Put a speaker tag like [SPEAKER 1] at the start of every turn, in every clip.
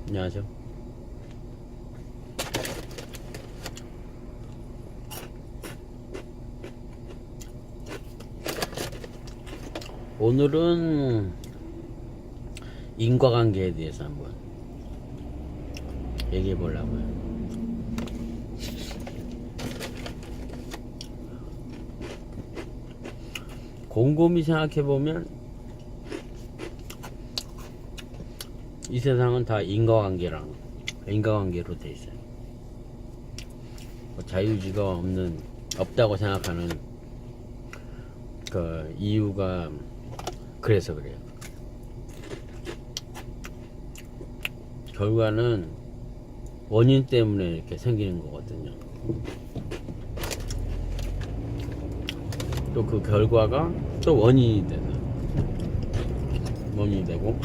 [SPEAKER 1] 안녕하세요. 오늘은 인과관계에 대해서 한번 얘기해 보려고요. 곰곰이 생각해 보면 이 세상은 다 인과관계로 돼 있어요. 자유의지가 없다고 생각하는 그 이유가 그래서 그래요. 결과는 원인 때문에 이렇게 생기는 거거든요. 또 그 결과가 또 원인이 되고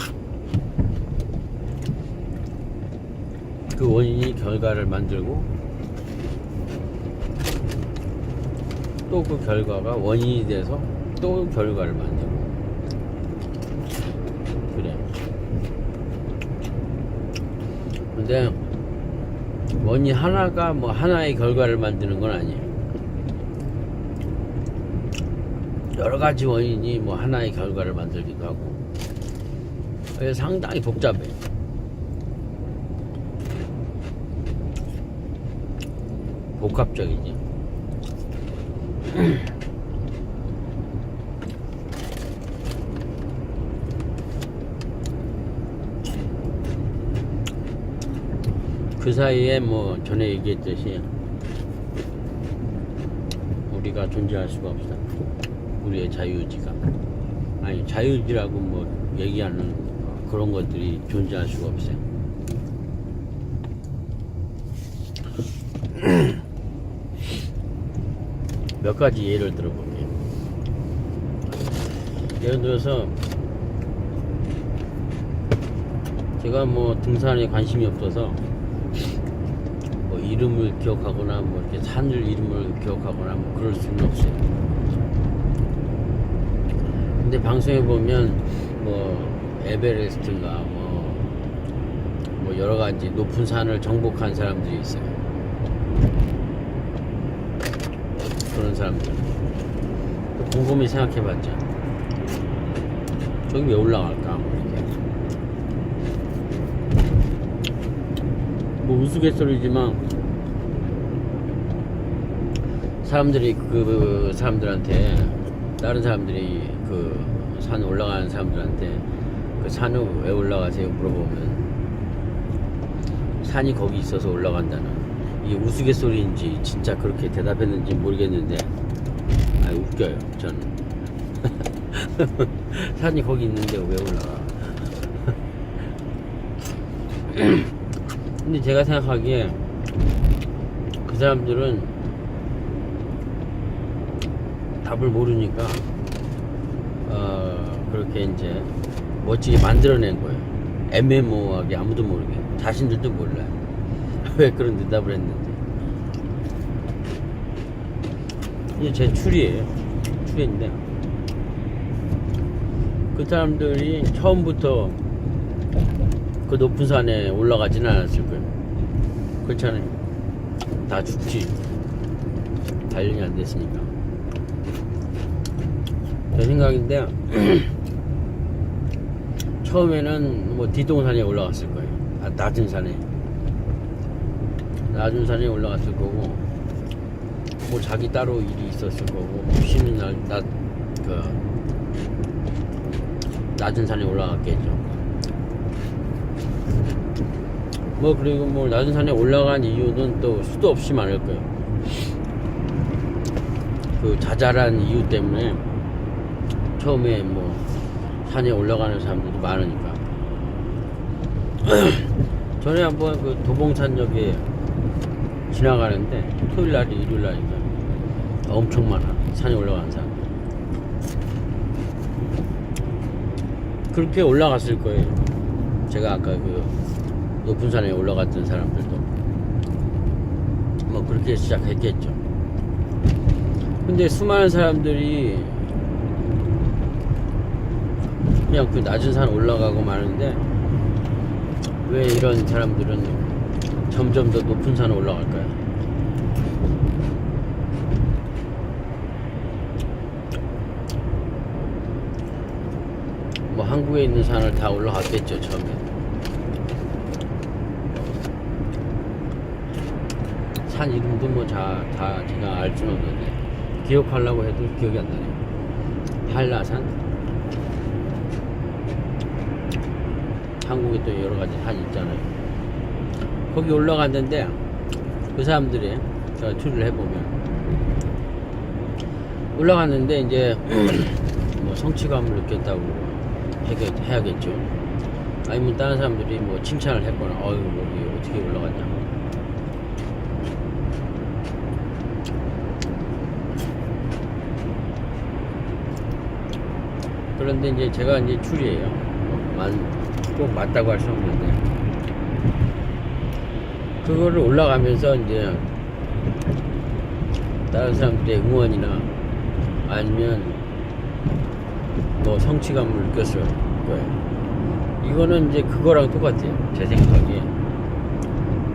[SPEAKER 1] 그 원인이 결과를 만들고 또 그 결과가 원인이 돼서 또 결과를 만들고 그래요. 근데 원인 하나가 뭐 하나의 결과를 만드는 건 아니에요. 여러 가지 원인이 뭐 하나의 결과를 만들기도 하고 그래서 상당히 복잡해요. 복합적이지. 그 사이에 뭐 전에 얘기했듯이 우리가 존재할 수가 없어. 우리의 자유의지가 아니 자유의지라고 뭐 얘기하는 그런 것들이 존재할 수가 없어요. 몇 가지 예를 들어볼게요. 예를 들어서 제가 뭐 등산에 관심이 없어서 뭐 이름을 기억하거나 뭐 이렇게 산을 이름을 기억하거나 뭐 그럴 수는 없어요. 근데 방송에 보면 뭐 에베레스트인가 뭐 여러 가지 높은 산을 정복한 사람들이 있어요. 그런 사람들 곰곰이 생각해봤자 저기 왜 올라갈까 뭐 이렇게 뭐 우스갯소리지만 사람들이 그 사람들한테 다른 사람들이 그 산 올라가는 사람들한테 그 산을 왜 올라가세요 물어보면 산이 거기 있어서 올라간다는 이게 우스갯소리인지 진짜 그렇게 대답했는지 모르겠는데 웃겨요 저는. 산이 거기 있는데 왜 올라가. 근데 제가 생각하기에 그 사람들은 답을 모르니까 그렇게 이제 멋지게 만들어낸 거예요. 애매모호하게 아무도 모르게 자신들도 몰라요. 왜 그런 대답을 했는지. 이게 제 추리인데 그 사람들이 처음부터 그 높은 산에 올라가지는 않았을 거예요. 그렇잖아요. 다 죽지. 단련이 안 됐으니까. 제 생각인데 처음에는 뭐 뒷동산에 올라갔을 거예요. 낮은 산에 올라갔을 거고 뭐 자기 따로 일이 있었을 거고 뭐 쉬는 날 낮은 산에 올라갔겠죠. 뭐 그리고 뭐 낮은 산에 올라간 이유는 또 수도 없이 많을 거예요. 그 자잘한 이유 때문에 처음에 뭐 산에 올라가는 사람들도 많으니까. 전에 한번 그 도봉산역에 지나가는데 토요일날이 일요일날인가 엄청 많아 산에 올라가는 사람. 그렇게 올라갔을 거예요. 제가 아까 그 높은 산에 올라갔던 사람들도 뭐 그렇게 시작했겠죠. 근데 수많은 사람들이 그냥 그 낮은 산 올라가고 마는데 왜 이런 사람들은 점점 더 높은 산에 올라갈까요? 뭐 한국에 있는 산을 다 올라갔겠죠 처음에. 산 이름도 뭐 다 제가 알 수는 없는데 기억하려고 해도 기억이 안 나네요. 한라산, 한국에 또 여러 가지 산 있잖아요. 거기 올라갔는데 그 사람들이 제가 추리를 해보면 올라갔는데 이제 뭐 성취감을 느꼈다고 해야겠죠. 아니면 다른 사람들이 뭐 칭찬을 했거나 어휴 여기 어떻게 올라갔냐. 그런데 이제 제가 이제 추리예요. 꼭 맞다고 할 수 없는데 그거를 올라가면서 이제 다른 사람들의 응원이나 아니면 뭐 성취감을 느꼈을 거예요. 이거는 이제 그거랑 똑같아요. 제 생각에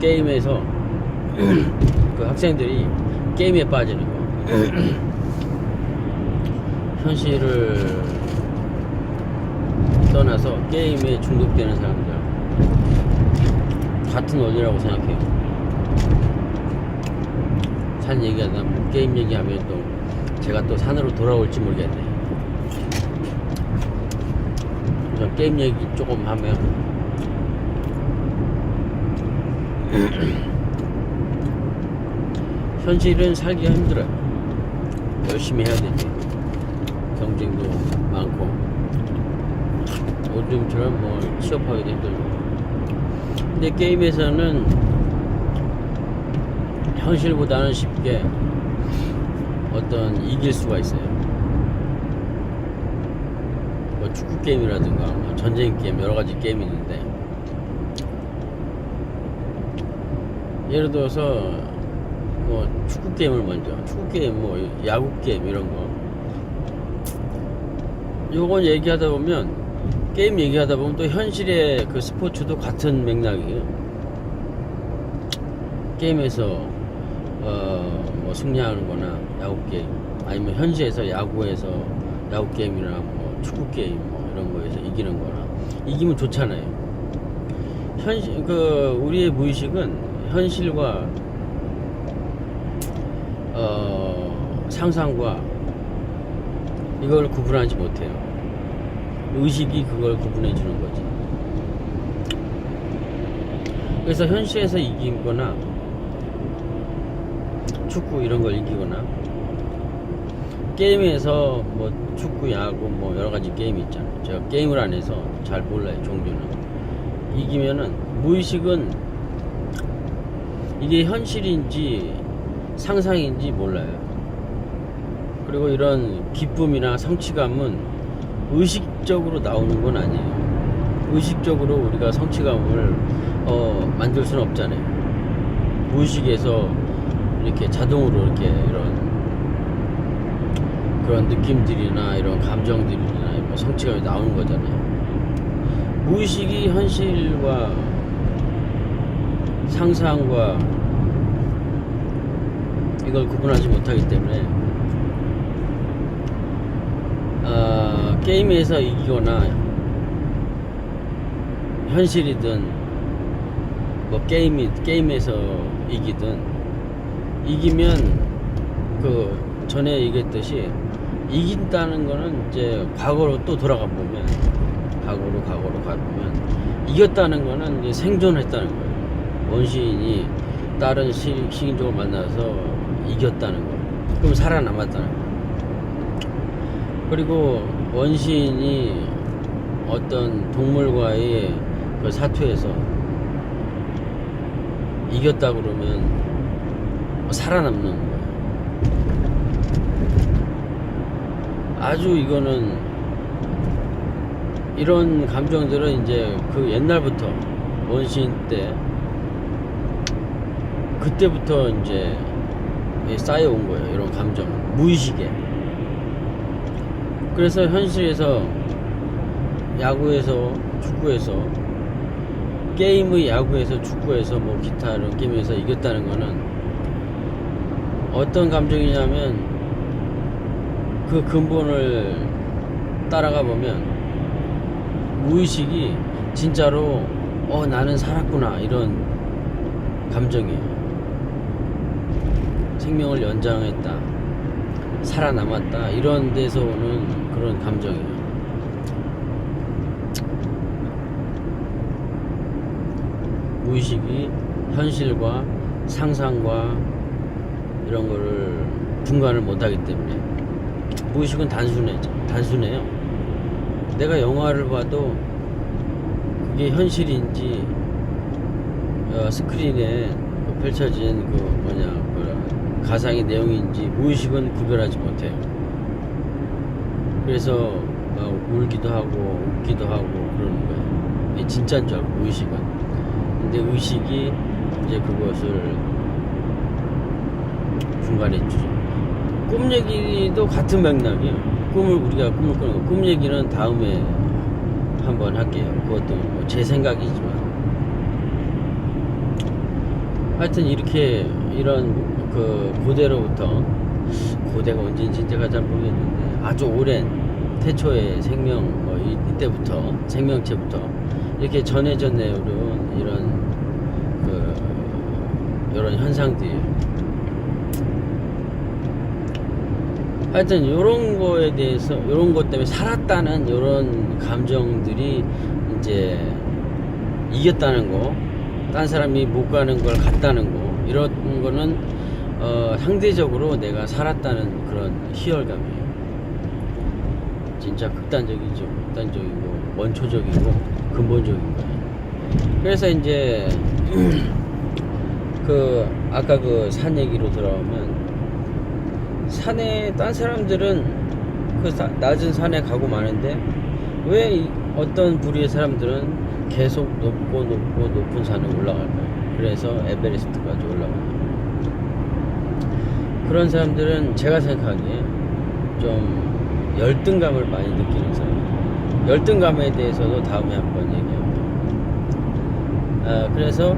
[SPEAKER 1] 게임에서 그 학생들이 게임에 빠지는 거 현실을 떠나서 게임에 중독되는 사람들 같은 원리라고 생각해요. 산 얘기하다 게임 얘기하면 또 제가 또 산으로 돌아올지 모르겠네. 우선 게임 얘기 조금 하면 현실은 살기가 힘들어요. 열심히 해야 되지. 경쟁도 많고 요즘처럼 뭐 취업하기도 힘들고. 근데 게임에서는 현실보다는 쉽게 어떤 이길 수가 있어요. 뭐 축구 게임이라든가 뭐 전쟁 게임 여러 가지 게임이 있는데 예를 들어서 뭐 축구 게임을 먼저 축구 게임 뭐 야구 게임 이런 거 요건 얘기하다 보면 게임 얘기하다 보면 또 현실의 그 스포츠도 같은 맥락이에요. 게임에서 뭐 승리하는 거나 야구 게임 아니면 현실에서 야구에서 야구 게임이나 뭐 축구 게임 뭐 이런 거에서 이기는 거나 이기면 좋잖아요. 우리의 무의식은 현실과 상상과 이걸 구분하지 못해요. 의식이 그걸 구분해 주는 거지. 그래서 현실에서 이기거나 축구 이런 걸 이기거나 게임에서 뭐 축구, 야구 뭐 여러 가지 게임이 있잖아요. 제가 게임을 안 해서 잘 몰라요. 종류는. 이기면은 무의식은 이게 현실인지 상상인지 몰라요. 그리고 이런 기쁨이나 성취감은 의식적으로 나오는 건 아니에요. 의식적으로 우리가 성취감을 만들 수는 없잖아요. 무의식에서 이렇게 자동으로 이렇게 그런 느낌들이나 이런 감정들이나 뭐 성취감이 나오는 거잖아요. 무의식이 현실과 상상과 이걸 구분하지 못하기 때문에 게임에서 이기거나 현실이든 뭐 게임에서 이기면 그 전에 얘기했듯이 이긴다는 거는 이제 과거로 또 돌아가 보면 과거로 가보면 이겼다는 거는 이제 생존했다는 거예요. 원시인이 다른 식인종을 만나서 이겼다는 거. 그럼 살아남았다는 거. 그리고 원시인이 어떤 동물과의 그 사투에서 이겼다 그러면 살아남는 거예요. 아주 이거는 이런 감정들은 이제 그 옛날부터 원시인 때 그때부터 이제 쌓여온 거예요. 이런 감정 무의식에. 그래서 현실에서 야구에서, 축구에서, 게임의 야구에서, 축구에서, 뭐 기타 이런 게임에서 이겼다는 거는 어떤 감정이냐면 그 근본을 따라가 보면 무의식이 진짜로 나는 살았구나 이런 감정이에요. 생명을 연장했다, 살아남았다, 이런 데서 오는 그런 감정이에요. 무의식이 현실과 상상과 이런 거를 분간을 못하기 때문에. 무의식은 단순해요. 내가 영화를 봐도 그게 현실인지 스크린에 펼쳐진 그 가상의 내용인지 무의식은 구별하지 못해요. 그래서 막 울기도 하고 웃기도 하고 그러는 거예요. 이게 진짜인 줄 알고, 무의식은. 근데 의식이 이제 그것을 분간해주죠. 꿈 얘기도 같은 맥락이에요. 우리가 꿈을 꾸는 거. 꿈 얘기는 다음에 한번 할게요. 그것도 제 생각이지만. 하여튼 이런 고대로부터, 고대가 언제인지 제가 잘 모르겠는데 아주 오랜 태초의 생명, 이때부터, 생명체부터 이렇게 전해져 내려온 이런 현상들이, 하여튼 요런 거에 대해서, 요런 것 때문에 살았다는 요런 감정들이 이제 이겼다는 거, 딴 사람이 못 가는 걸 갔다는 거, 이런 거는 상대적으로 내가 살았다는 그런 희열감이에요. 진짜 극단적이죠. 극단적이고 원초적이고 근본적인 거예요. 그래서 이제 아까 산 얘기로 돌아오면, 산에 딴 사람들은 낮은 산에 가고 마는데 왜 어떤 부류의 사람들은 계속 높은 산을 올라갈까요? 그래서 에베레스트까지 올라가요. 그런 사람들은 제가 생각하기에 좀 열등감을 많이 느끼는 사람. 열등감에 대해서도 다음에 한번 얘기할게요. 그래서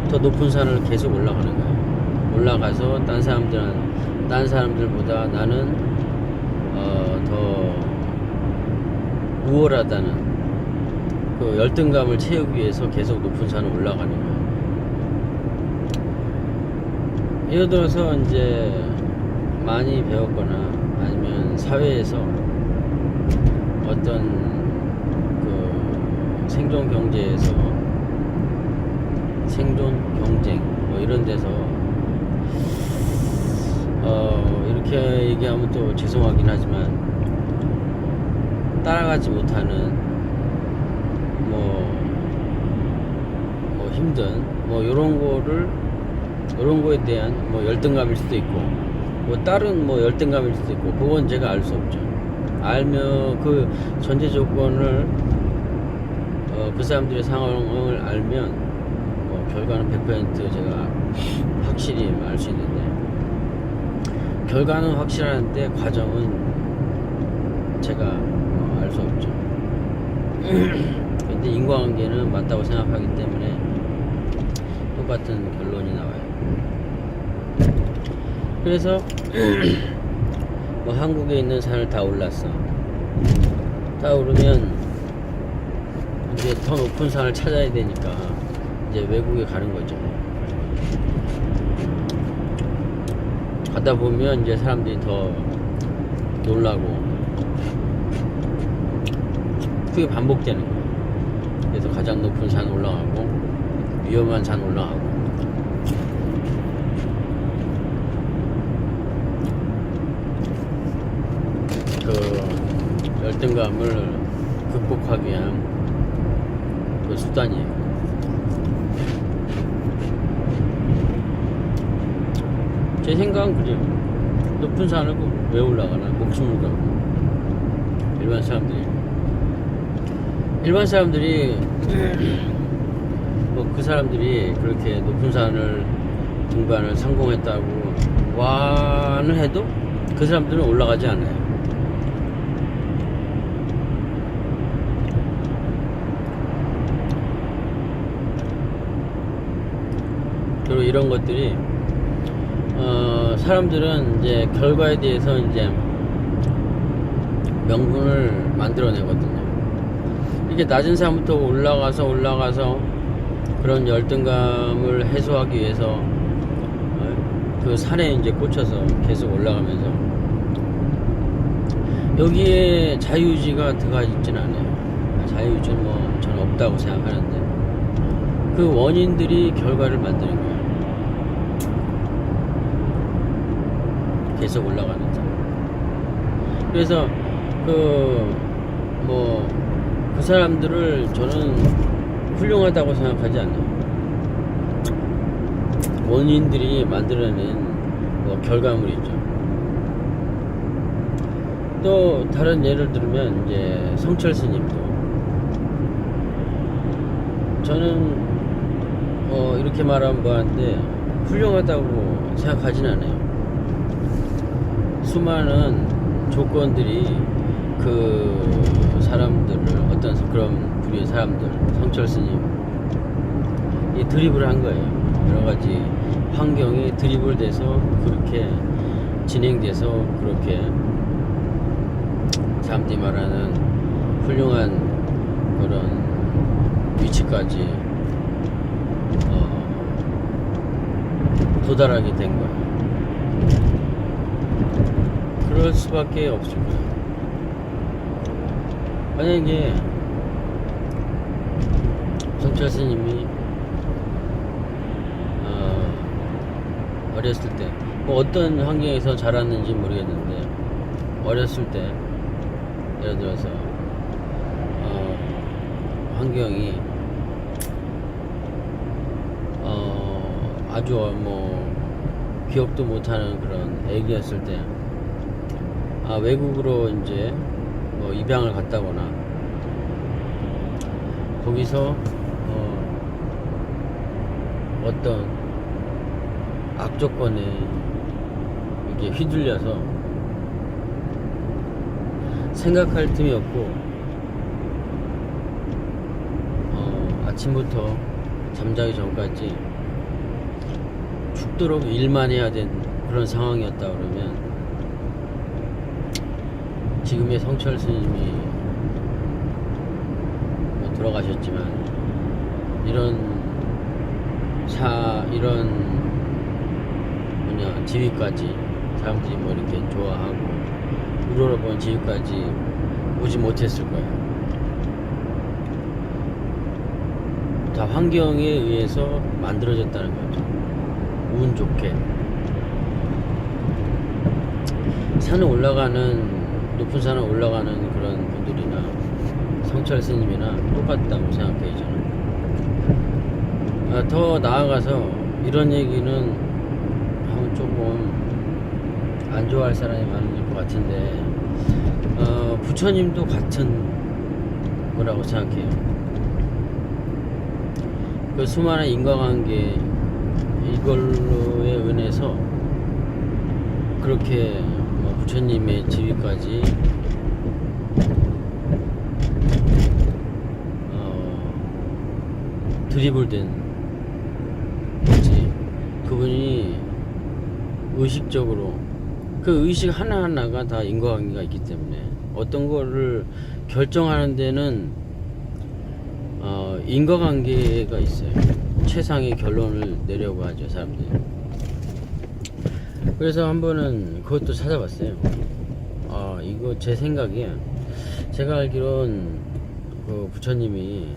[SPEAKER 1] 더 높은 산을 계속 올라가는 거예요. 올라가서 딴 사람들보다 나는 더 우월하다는 그 열등감을 채우기 위해서 계속 높은 산을 올라가는 거예요. 예를 들어서 이제 많이 배웠거나 아니면 사회에서 어떤 생존 경제에서 생존 경쟁 이런 데서 이렇게 얘기하면 또 죄송하긴 하지만 따라가지 못하는 힘든 요런 거에 대한 열등감일 수도 있고 다른 열등감일 수도 있고, 그건 제가 알 수 없죠. 알면 그 전제 조건을 그 사람들의 상황을 알면 결과는 100% 제가 확실히 알 수 있는데, 결과는 확실한데 과정은 제가 알 수 없죠. 근데 인과관계는 맞다고 생각하기 때문에 똑같은 결론이 나와요. 그래서 한국에 있는 산을 다 올랐어. 다 오르면 이제 더 높은 산을 찾아야 되니까 이제 외국에 가는 거죠. 가다 보면 이제 사람들이 더 놀라고 그게 반복되는 거예요. 그래서 가장 높은 산 올라가고 위험한 산 올라가고, 열등감을 극복하기 위한 수단이에요. 제 생각은 그래요. 높은 산을 왜 올라가나? 목숨을 걸고. 일반 사람들이 그 사람들이 그렇게 높은 산을 등반을 성공했다고 와는 해도 그 사람들은 올라가지 않아요. 그리고 이런 것들이 사람들은 이제 결과에 대해서 이제 명분을 만들어내거든요. 이게 낮은 산부터 올라가서 그런 열등감을 해소하기 위해서 그 산에 이제 꽂혀서 계속 올라가면서 여기에 자유의지가 들어가 있진 않아요. 자유의지는 뭐 저는 없다고 생각하는데 그 원인들이 결과를 만드는 거예요. 계속 올라가는 자. 그래서 그 사람들을 저는 훌륭하다고 생각하지 않아요. 원인들이 만들어낸 뭐 결과물이죠. 또 다른 예를 들면 이제 성철 스님도 저는 이렇게 말하면 뭐하는데 훌륭하다고 생각하진 않아요. 수많은 조건들이 그 사람들을 어떤 그런 부류의 사람들 성철 스님 이 드립을 한 거예요. 여러 가지 환경이 드립을 돼서 그렇게 진행돼서 그렇게 사람들이 말하는 훌륭한 그런 위치까지 도달하게 된 거예요. 그럴 수밖에 없을 거예요. 만약에 성철 스님이 어렸을 때 뭐 어떤 환경에서 자랐는지 모르겠는데 어렸을 때 예를 들어서 환경이 아주 뭐 기억도 못하는 그런 애기였을 때 외국으로 이제 뭐 입양을 갔다거나 거기서 어떤 악조건에 이게 휘둘려서 생각할 틈이 없고 아침부터 잠자기 전까지 죽도록 일만 해야 된 그런 상황이었다 그러면 지금의 성철 스님이 뭐 돌아가셨지만 이런 지위까지 사람들이 뭐 이렇게 좋아하고 우러러본 지위까지 오지 못했을 거예요. 다 환경에 의해서 만들어졌다는 거죠. 운 좋게 높은 산에 올라가는 그런 분들이나 성철 스님이나 똑같다고 생각해요. 저는 더 나아가서 이런 얘기는 하면 조금 안 좋아할 사람이 많을 것 같은데 부처님도 같은 거라고 생각해요. 그 수많은 인과관계 이걸로에 은해서 그렇게 부처님의 지위까지 드리블된 거지. 그분이 의식적으로 그 의식 하나하나가 다 인과관계가 있기 때문에 어떤 거를 결정하는 데는 인과관계가 있어요. 최상의 결론을 내려고 하죠, 사람들이. 그래서 한 번은 그것도 찾아봤어요. 이거 제 생각이에요. 제가 알기론 그 부처님이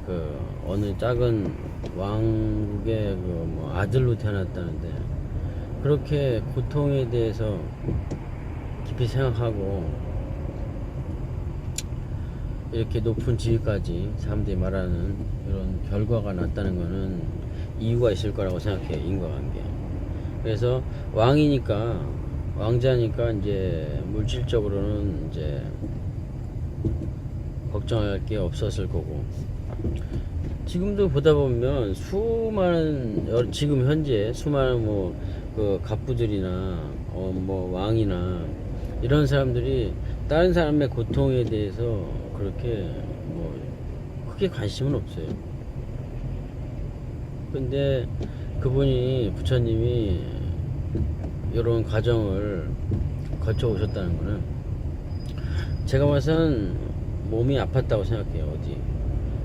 [SPEAKER 1] 그 어느 작은 왕국의 그 아들로 태어났다는데 그렇게 고통에 대해서 깊이 생각하고 이렇게 높은 지위까지 사람들이 말하는 이런 결과가 났다는 거는 이유가 있을 거라고 생각해요. 인과관계. 그래서 왕자니까 이제 물질적으로는 이제 걱정할 게 없었을 거고, 지금도 보다 보면 지금 현재 수많은 그 갑부들이나 왕이나 이런 사람들이 다른 사람의 고통에 대해서 그렇게 크게 관심은 없어요. 근데 그분이 부처님이 이런 과정을 거쳐 오셨다는 거는 제가 봐서는 몸이 아팠다고 생각해요. 어디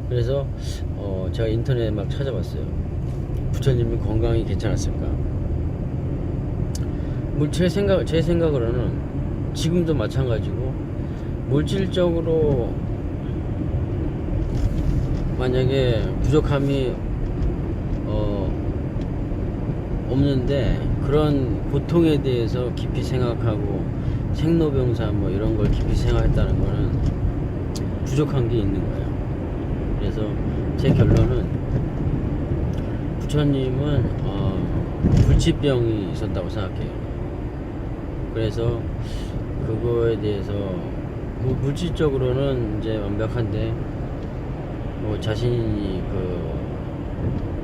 [SPEAKER 1] 그래서 제가 인터넷에 막 찾아봤어요. 부처님이 건강이 괜찮았을까? 제 생각으로는 지금도 마찬가지고 물질적으로 만약에 부족함이 없는데 그런 고통에 대해서 깊이 생각하고 생로병사 뭐 이런 걸 깊이 생각했다는 거는 부족한 게 있는 거예요. 그래서 제 결론은 부처님은 불치병이 있었다고 생각해요. 그래서 그거에 대해서 물질적으로는 이제 완벽한데 뭐 자신이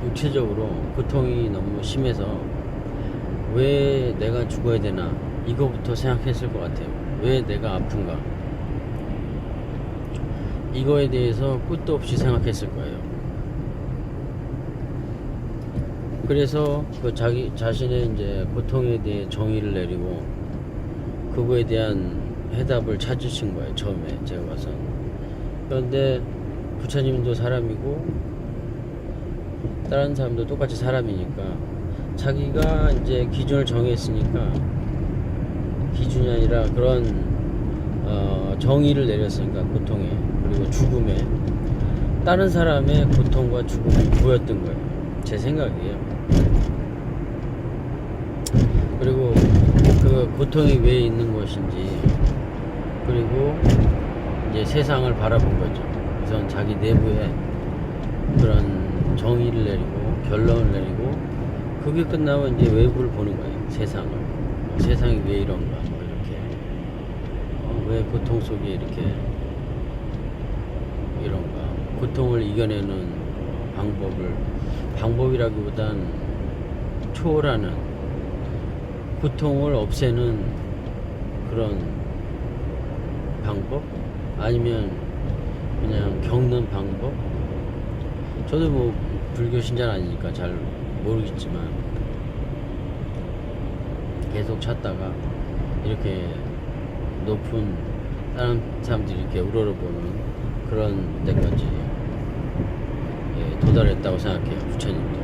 [SPEAKER 1] 육체적으로 고통이 너무 심해서 왜 내가 죽어야 되나 이거부터 생각했을 것 같아요. 왜 내가 아픈가 이거에 대해서 끝도 없이 생각했을 거예요. 그래서 자기 자신의 이제 고통에 대해 정의를 내리고 그거에 대한 해답을 찾으신 거예요. 처음에 제가 봐서. 그런데 부처님도 사람이고 다른 사람도 똑같이 사람이니까 자기가 이제 기준을 정했으니까 기준이 아니라 그런 정의를 내렸으니까 고통에 그리고 죽음에 다른 사람의 고통과 죽음이 보였던 거예요. 제 생각이에요. 그리고 그 고통이 왜 있는 것인지 그리고 이제 세상을 바라본 거죠. 우선 자기 내부에 그런 정의를 내리고 결론을 내리고 그게 끝나면 이제 외부를 보는 거예요. 세상을. 세상이 왜 이런가 뭐 이렇게 왜 고통 속에 이렇게 이런가 고통을 이겨내는 방법이라기보단 초월하는 고통을 없애는 그런 방법 아니면 그냥 겪는 방법. 저도 뭐 불교 신자는 아니니까 잘 모르겠지만 계속 찾다가 이렇게 높은 다른 사람들이 이렇게 우러러보는 그런 데까지 도달했다고 생각해요. 부처님도.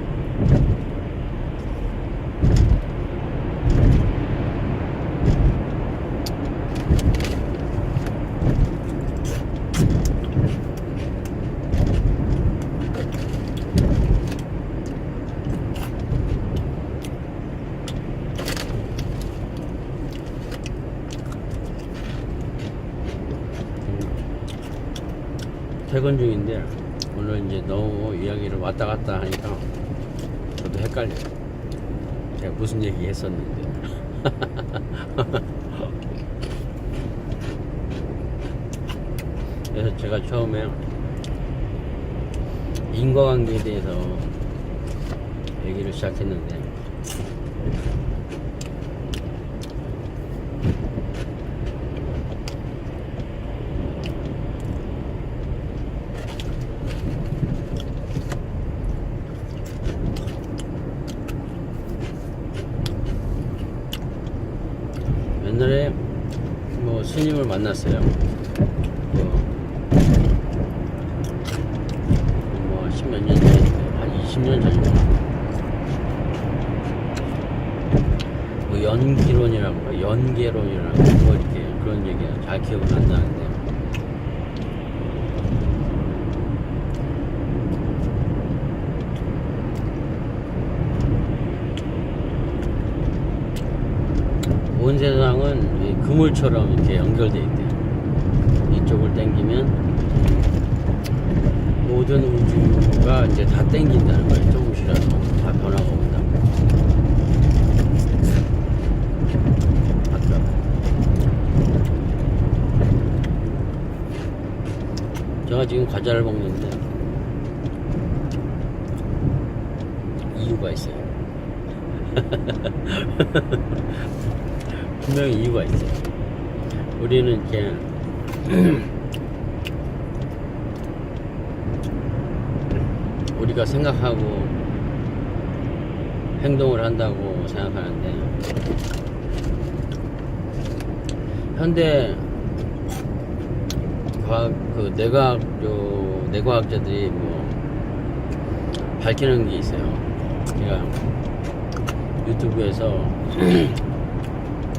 [SPEAKER 1] 퇴근 중인데 오늘 이제 너무 이야기를 왔다 갔다 하니까 저도 헷갈려요. 제가 무슨 얘기 했었는데. 그래서 제가 처음에 인과관계에 대해서 얘기를 시작했는데 옛날에 뭐 스님을 만났어요. 뭐 10몇 년 전인데 한 20년 전인가. 뭐 연기론이라고 연계론이라고 뭐 이렇게 그런 얘기가 잘 기억은 안 나는데 온 세상은 이 그물처럼 이렇게 연결되어 있대요. 이쪽을 당기면 모든 우주가 이제 다 당긴다는 거예요. 조금씩이라도 다 변화가 온다. 아까 제가 지금 과자를 먹는데 이유가 있어요. 분명히 이유가 있어요. 우리는 이렇게 우리가 생각하고 행동을 한다고 생각하는데, 현대 과학, 그 뇌과학자들이 뭐 밝히는 게 있어요. 제가 유튜브에서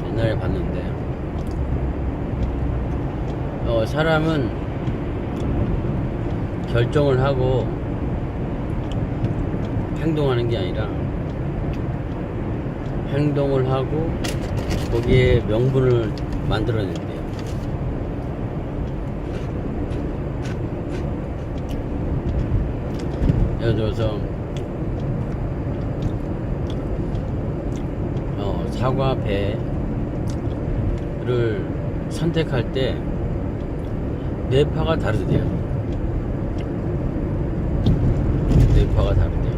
[SPEAKER 1] 옛날에 봤는데, 사람은 결정을 하고 행동하는 게 아니라 행동을 하고 거기에 명분을 만들어낸대요. 예를 들어서 사과, 배를 선택할 때 뇌파가 다르대요. 뇌파가 다르대요.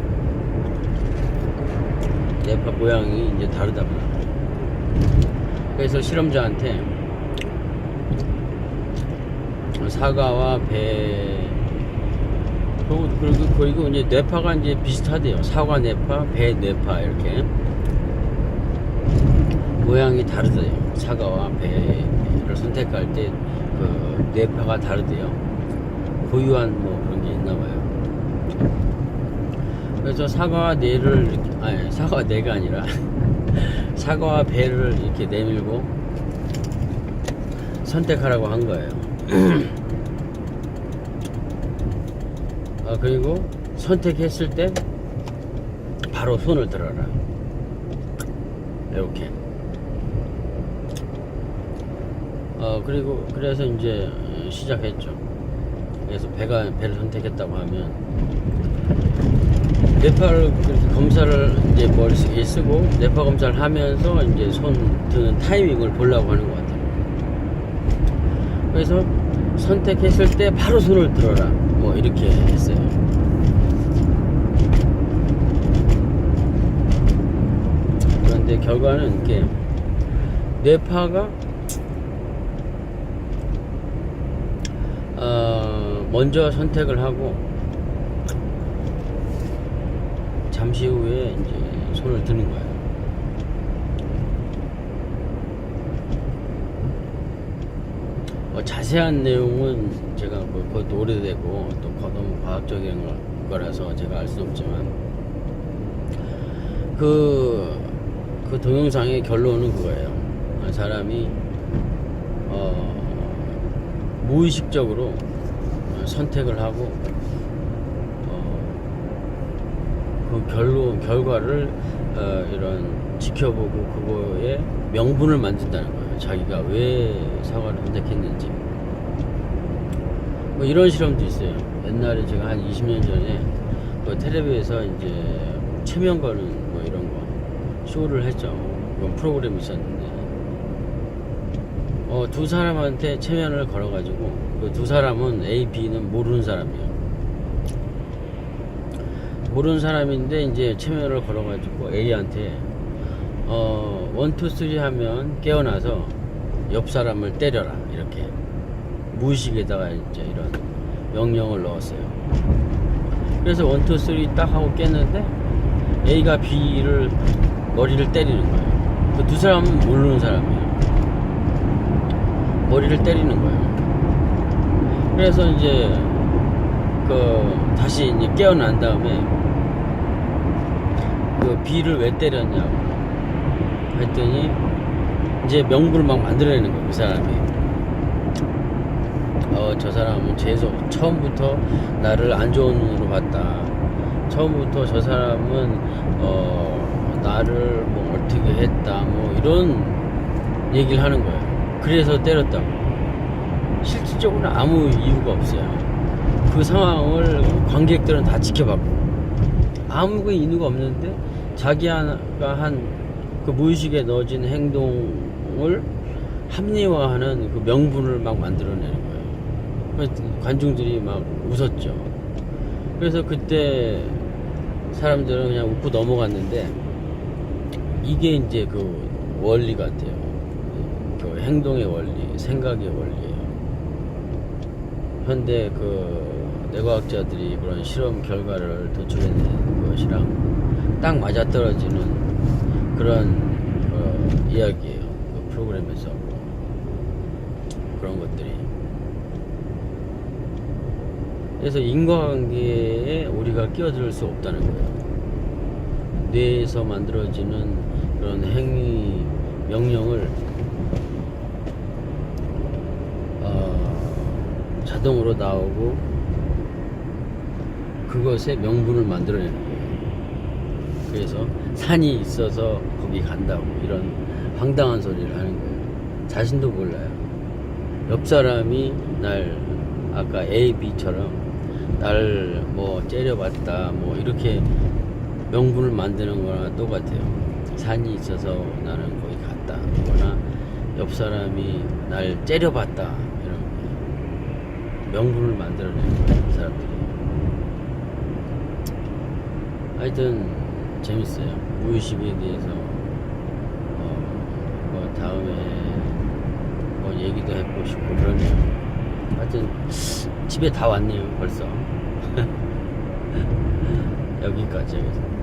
[SPEAKER 1] 뇌파 모양이 이제 다르다고. 그래서 실험자한테 사과와 배, 그리고 이제 뇌파가 이제 비슷하대요. 사과 뇌파, 배 뇌파, 이렇게 모양이 다르대요. 사과와 배를 선택할 때 그 뇌파가 다르대요. 고유한 뭐 그런 게 있나 봐요. 그래서 사과와 뇌를, 아니, 사과와 뇌가 아니라 사과와 배를 이렇게 내밀고 선택하라고 한 거예요. 그리고 선택했을 때 바로 손을 들어라, 이렇게. 그래서 이제 시작했죠. 그래서 배를 선택했다고 하면 뇌파를 그렇게 검사를 이제 머릿속에 쓰고 뇌파 검사를 하면서 이제 손 드는 타이밍을 보려고 하는 것 같아요. 그래서 선택했을 때 바로 손을 들어라, 뭐 이렇게 했어요. 그런데 결과는 이렇게 뇌파가 먼저 선택을 하고 잠시 후에 이제 손을 드는 거예요. 자세한 내용은 제가 그것도 오래되고 또 너무 과학적인 거라서 제가 알 수 없지만, 그 동영상의 결론은 그거예요. 사람이 무의식적으로 선택을 하고 그 결과를 이런 지켜보고 그거에 명분을 만든다는 거예요. 자기가 왜 사과를 선택했는지. 뭐 이런 실험도 있어요. 옛날에 제가 한 20년 전에 그 텔레비에서 이제 체면 거는 뭐 이런 거 쇼를 했죠. 그런 프로그램이 있었는데, 두 사람한테 체면을 걸어가지고 그 두 사람은 A, B는 모르는 사람이에요. 모르는 사람인데 이제 체면을 걸어가지고 A한테 1, 2, 3 하면 깨어나서 옆 사람을 때려라, 이렇게 무의식에다가 이제 이런 명령을 넣었어요. 그래서 1, 2, 3 딱 하고 깼는데 A가 B를 머리를 때리는 거예요. 그 두 사람은 모르는 사람이에요. 머리를 때리는 거예요. 그래서 이제 다시 이제 깨어난 다음에 그 B를 왜 때렸냐고 했더니 이제 명분을 막 만들어내는 거예요. 그 사람이 저 사람은 처음부터 나를 안 좋은 눈으로 봤다. 처음부터 저 사람은 나를 뭐 어떻게 했다, 뭐 이런 얘기를 하는 거예요. 그래서 때렸다고. 실질적으로는 아무 이유가 없어요. 그 상황을 관객들은 다 지켜봤고 아무 이유가 없는데 자기가 한 그 무의식에 넣어진 행동을 합리화하는 그 명분을 막 만들어내는 거예요. 그래서 관중들이 막 웃었죠. 그래서 그때 사람들은 그냥 웃고 넘어갔는데, 이게 이제 그 원리 같아요. 그 행동의 원리, 생각의 원리예요. 현대 그 뇌과학자들이 그런 실험 결과를 도출해낸 것이랑 딱 맞아떨어지는 그런 이야기예요. 그 프로그램에서 그런 것들이. 그래서 인과관계에 우리가 끼어들 수 없다는 거예요. 뇌에서 만들어지는 그런 행위 명령을 자동으로 나오고 그것의 명분을 만들어내는 거예요. 그래서 산이 있어서 거기 간다고 이런 황당한 소리를 하는 거예요. 자신도 몰라요. 옆 사람이 날 아까 A, B처럼 날 뭐 째려봤다 뭐 이렇게 명분을 만드는 거나 똑같아요. 산이 있어서 나는 거기 갔다 거나 옆 사람이 날 째려봤다 이런 명분을 만들어내는 거예요. 그 사람들이. 하여튼 재밌어요. 무의식에 대해서 뭐 다음에 뭐 얘기도 해보고 싶고 그러네요. 하여튼 집에 다 왔네요 벌써. 여기까지 하겠습니다.